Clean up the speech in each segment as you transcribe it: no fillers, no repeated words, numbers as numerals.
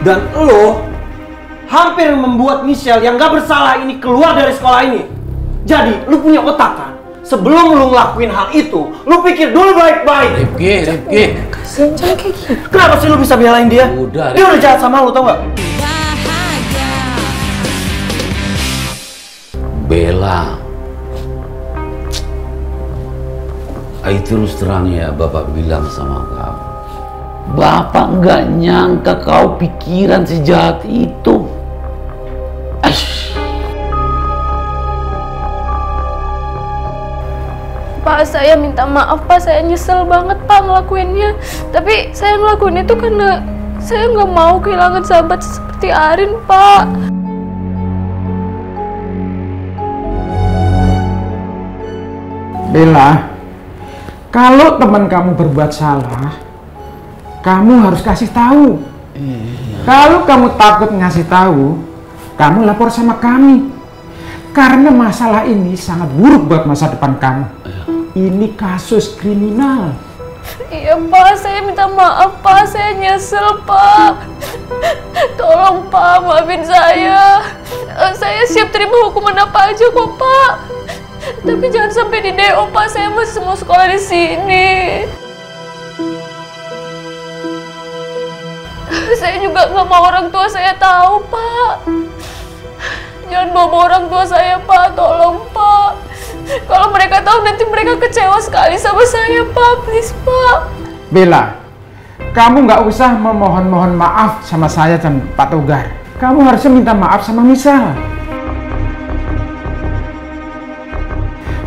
Dan lo hampir membuat Michelle yang gak bersalah ini keluar dari sekolah ini. Jadi, lu punya otak kan? Sebelum lu ngelakuin hal itu, lu pikir dulu baik-baik. Rifki. Kasian, jangan kayak gitu. Kenapa sih lu bisa belain dia? Udah, dia udah jahat sama lu, tau gak? Bella. Terus terang ya Bapak bilang sama kau. Bapak nggak nyangka kau pikiran sejahat itu. Pak, saya minta maaf Pak, saya nyesel banget Pak ngelakuinnya. Tapi saya ngelakuin itu karena saya nggak mau kehilangan sahabat seperti Arin Pak. Bella, kalau teman kamu berbuat salah, kamu harus kasih tahu. Kalau kamu takut ngasih tahu, kamu lapor sama kami. Karena masalah ini sangat buruk buat masa depan kamu. Ini kasus kriminal. Iya Pak, saya minta maaf Pak, saya nyesel Pak. Tolong Pak, maafin saya. Saya siap terima hukuman apa aja kok Pak. Tapi jangan sampai di DO Pak, saya masih mau sekolah di sini. Saya juga nggak mau orang tua saya tahu Pak. Jangan bawa orang tua saya Pak, tolong Pak. Kalau mereka tahu nanti mereka kecewa sekali sama saya Pak, please Pak. Bella, kamu nggak usah memohon-mohon maaf sama saya dan Pak Togar. Kamu harusnya minta maaf sama Michelle.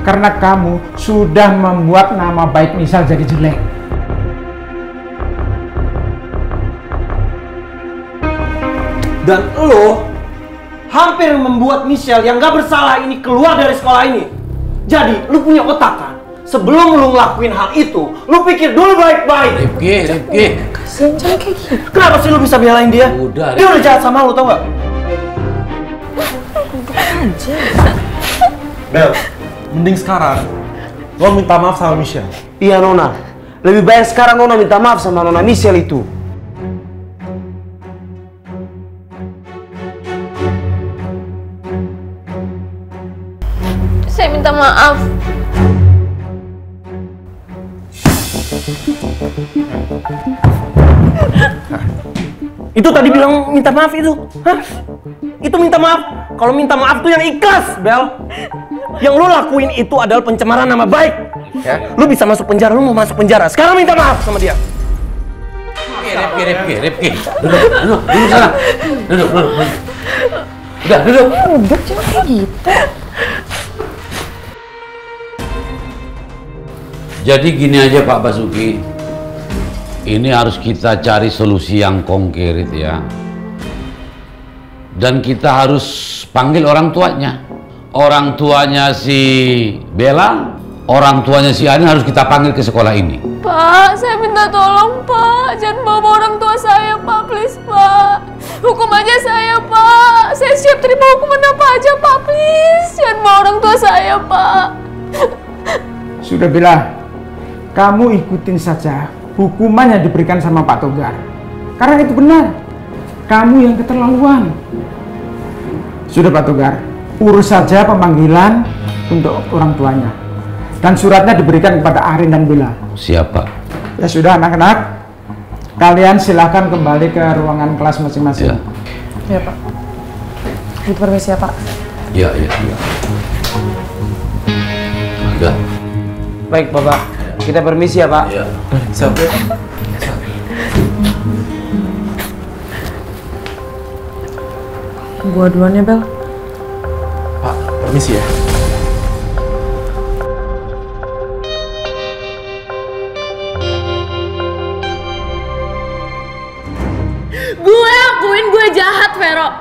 Karena kamu sudah membuat nama baik Michelle jadi jelek. Dan lo hampir membuat Michelle yang gak bersalah ini keluar dari sekolah ini. Jadi, lu punya otak kan? Sebelum lu ngelakuin hal itu, lu pikir dulu baik-baik. Rifki. Kasian, jangan kayak gitu. Kenapa sih lu bisa belain dia? Udah, dia udah jahat sama lu, tau gak? Aja. Bel, mending sekarang lo minta maaf sama Michelle. Iya Nona, lebih baik sekarang Nona minta maaf sama Nona Michelle itu. Saya minta maaf. Itu tadi bilang minta maaf itu. Hah? Itu minta maaf. Kalau minta maaf tuh yang ikhlas, Bel. Yang lu lakuin itu adalah pencemaran nama baik. Ya, lu bisa masuk penjara, lu mau masuk penjara. Sekarang minta maaf sama dia. Rifki. Duduk sana. Duduk. Udah, duduk. Udah, jangan kayak gitu. Jadi gini aja Pak Basuki, ini harus kita cari solusi yang konkret ya. Dan kita harus panggil orang tuanya. Orang tuanya si Bella, orang tuanya si Arin harus kita panggil ke sekolah ini. Pak, saya minta tolong Pak, jangan bawa orang tua saya Pak, please Pak. Hukum aja saya Pak, saya siap terima hukuman apa aja Pak, please. Jangan bawa orang tua saya Pak. Sudah Bella, kamu ikutin saja hukuman yang diberikan sama Pak Togar. Karena itu benar. Kamu yang keterlaluan. Sudah Pak Togar, urus saja pemanggilan untuk orang tuanya. Dan suratnya diberikan kepada Arin dan Bella. Siapa? Ya sudah anak-anak, kalian silakan kembali ke ruangan kelas masing-masing. Ya Pak. Itu permisi ya Pak. Iya. Udah. Baik Bapak, kita permisi ya Pak. Iya. Sampai. Gua duluan ya Bel. Pak, permisi ya. Gue akuin gue jahat, Vero.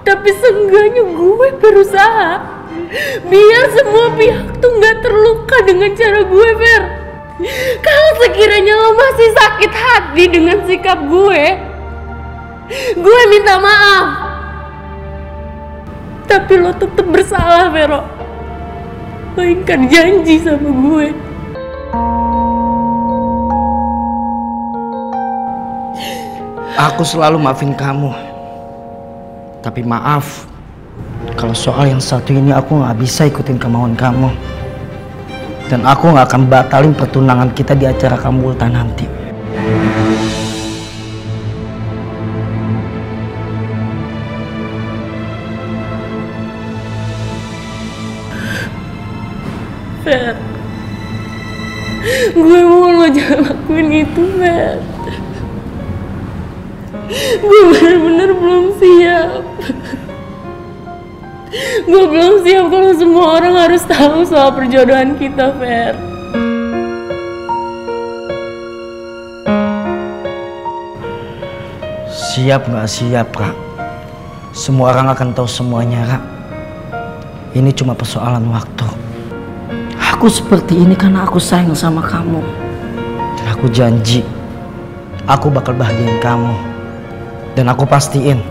Tapi seenggaknya gue berusaha biar semua pihak tuh gak terluka dengan cara gue, Ver. Kalau sekiranya lo masih sakit hati dengan sikap gue minta maaf. Tapi lo tetap bersalah, Vero. Lo ingkar janji sama gue. Aku selalu maafin kamu. Tapi maaf, kalau soal yang satu ini aku nggak bisa ikutin kemauan kamu. Dan aku nggak akan batalin pertunangan kita di acara kamu ultah nanti. Fer, gue mohon lo jangan lakuin itu, Fer. Gue bener-bener belum siap. Gue belum siap kalau semua orang harus tahu soal perjodohan kita, Fer. Siap nggak siap, Kak? Semua orang akan tahu semuanya, Kak. Ini cuma persoalan waktu. Aku seperti ini karena aku sayang sama kamu. Dan aku janji, aku bakal bahagiain kamu. Dan aku pastiin,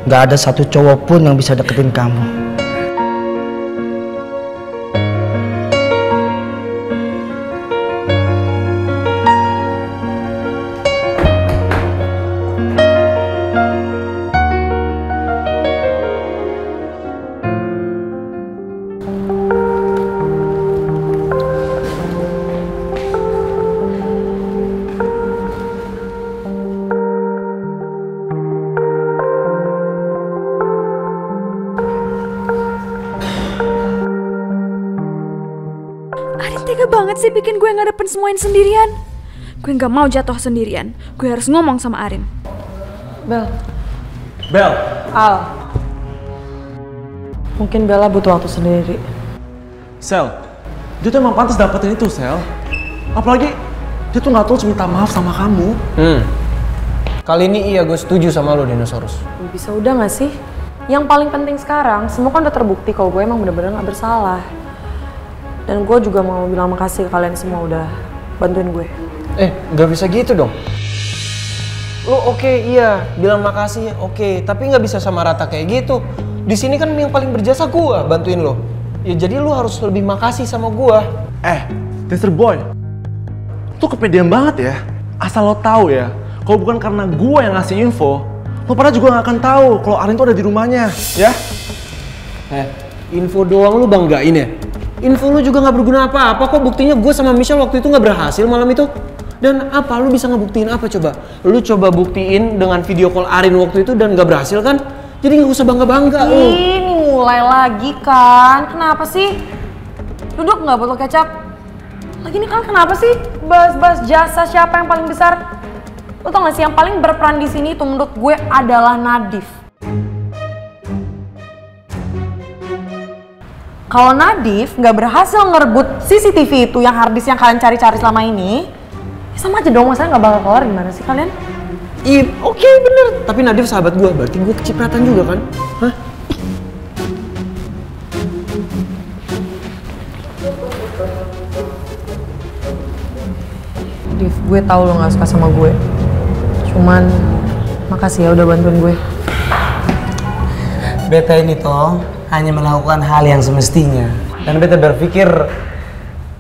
gak ada satu cowok pun yang bisa deketin kamu. Tega banget sih bikin gue ngadepin semuanya sendirian. Gue gak mau jatuh sendirian. Gue harus ngomong sama Arin. Bel. Al. Mungkin Bella butuh waktu sendiri. Sel, dia tuh emang pantas dapetin itu, Sel. Apalagi dia tuh nggak tulus minta maaf sama kamu. Kali ini iya gue setuju sama lo, Dinosaurus. Bisa udah gak sih? Yang paling penting sekarang, semua kan udah terbukti kalau gue emang bener-bener gak bersalah. Dan gue juga mau bilang makasih ke kalian semua udah bantuin gue. Gak bisa gitu dong. Lo oke, iya, bilang makasih oke, tapi nggak bisa sama rata kayak gitu. Di sini kan yang paling berjasa gue bantuin lo. Ya jadi lo harus lebih makasih sama gue. Dancer Boy, tuh kepedean banget ya. Asal lo tahu ya, kalau bukan karena gue yang ngasih info, lo pada juga nggak akan tahu kalau Arin tuh ada di rumahnya, ya? Info doang lo banggain ya? Info lu juga nggak berguna apa-apa kok, buktinya gue sama Michelle waktu itu nggak berhasil malam itu. Dan apa, lu bisa ngebuktiin apa coba? Lu coba buktiin dengan video call Arin waktu itu dan nggak berhasil kan? Jadi nggak usah bangga-bangga lu. Ini mulai lagi kan? Kenapa sih? Duduk nggak botol kecap? Lagi ini kan kenapa sih bahas-bahas jasa siapa yang paling besar? Lu tau gak sih yang paling berperan di sini itu menurut gue adalah Nadif. Kalau Nadif nggak berhasil ngerebut CCTV itu yang harddisk yang kalian cari-cari selama ini, ya sama aja dong, masalahnya nggak bakal keluar. Gimana sih kalian? Iya, oke, bener. Tapi Nadif sahabat gue, berarti gue kecipratan juga kan? Hah? Div, gue tahu lo nggak suka sama gue. Cuman makasih ya udah bantuin gue. Beta ini toh hanya melakukan hal yang semestinya. Dan beta berpikir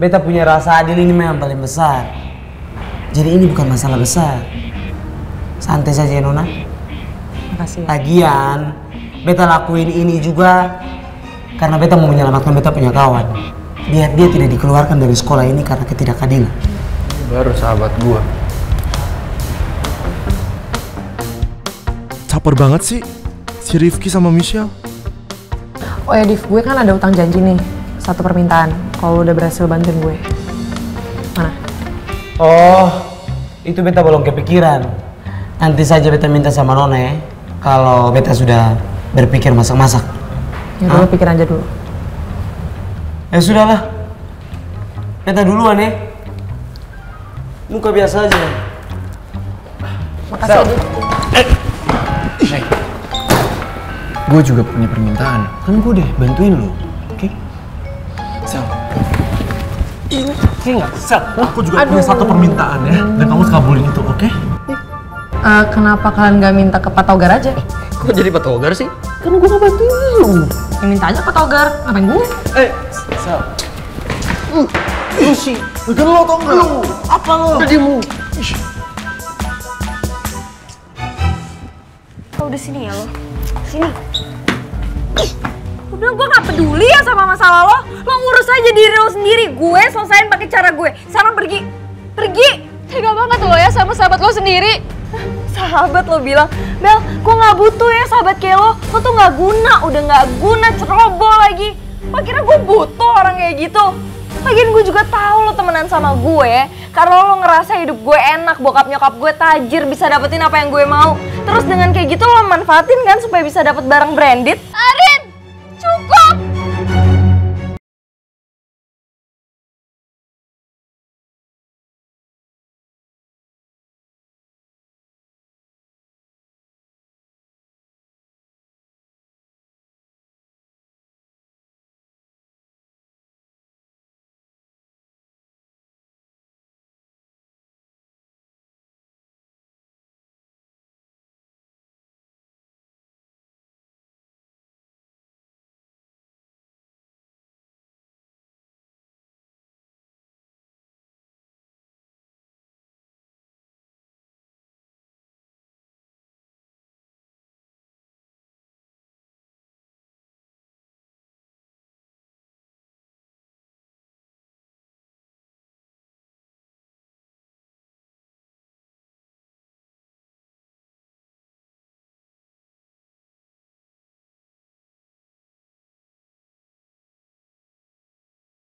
beta punya rasa adil ini memang paling besar. Jadi ini bukan masalah besar. Santai saja Nona. Makasih. Lagian beta lakuin ini juga karena beta mau menyelamatkan beta punya kawan. Biar dia tidak dikeluarkan dari sekolah ini karena ketidakadilan. Baru sahabat gua. Caper banget sih si Rifki sama Michelle. Oh ya Div, gue kan ada utang janji nih. Satu permintaan, kalau udah berhasil bantuin gue. Mana? Oh, itu beta belum kepikiran. Nanti saja beta minta sama Nona ya. Kalau beta sudah berpikir masak-masak. Ya dulu pikir aja dulu. Ya sudahlah. Beta duluan ya. Muka biasa aja. Makasih Div. Gue juga punya permintaan. Kan gue udah bantuin lo, oke? Sel. Oke nggak? Sel, aku juga punya satu permintaan ya. Dan kamu kabulin itu, oke? Kenapa kalian gak minta ke Pak Togar aja? Kok jadi Pak Togar sih? Kan gue nggak bantuin lo. Yang minta aja Pak Togar, ngapain gue? Sel. Lu sih, lo tau nggak? Apa lo? Udah diem lu. Udah sini ya lo. Sini. Udah gue gak peduli ya sama masalah lo. Lo ngurus aja diri lo sendiri. Gue selesain pakai cara gue. Sekarang pergi. Pergi. Tega banget lo ya sama sahabat lo sendiri. Sahabat lo bilang, Bel, gue gak butuh ya sahabat kayak lo. Lo tuh gak guna, udah gak guna, ceroboh lagi. Lo kira gue butuh orang kayak gitu? Lagian gue juga tahu lo temenan sama gue karena lo ngerasa hidup gue enak, bokap nyokap gue tajir, bisa dapetin apa yang gue mau. Terus dengan kayak gitu lo manfaatin kan supaya bisa dapet barang branded. Arin!